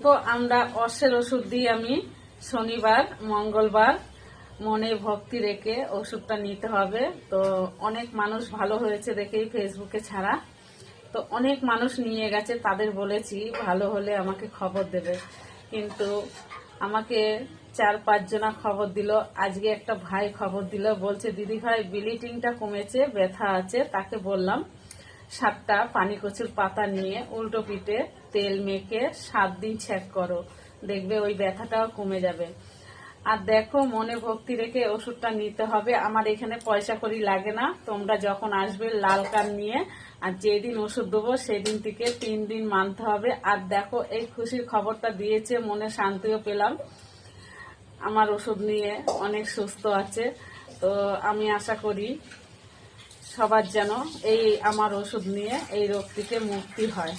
তো আমরা অর্শের ওষুধ দিই আমি শনিবার মঙ্গলবার মনে ভক্তি রেখে ওষুধটা নিতে হবে। তো অনেক মানুষ ভালো হয়েছে দেখেই ফেসবুকে ছাড়া, তো অনেক মানুষ নিয়ে গেছে, তাদের বলেছি ভালো হলে আমাকে খবর দেবে, কিন্তু আমাকে 4-5 জনা খবর দিল। আজকে একটা ভাই খবর দিল, বলছে দিদি ভাই ব্লিডিংটা কমেছে, ব্যথা আছে। তাকে বললাম 7টা পানি কচুর পাতা নিয়ে উল্টো পিঠে তেল মেখে 7 দিন ছেঁক করো, দেখবে ওই ব্যথাটাও কমে যাবে। আর দেখো মনে ভক্তি রেখে ওষুধটা নিতে হবে। আমার এখানে পয়সা করি লাগে না, তোমরা যখন আসবে লাল কার্ড নিয়ে, আর যেদিন ওষুধ দেবো সেদিন থেকে 3 দিন মানতে হবে। আর দেখো এই খুশির খবরটা দিয়েছে, মনে শান্তিও পেলাম। আমার ওষুধ নিয়ে অনেক সুস্থ আছে। তো আমি আশা করি সবার যেন এই আমার ওষুধ নিয়ে এই রোগ থেকে মুক্তি হয়।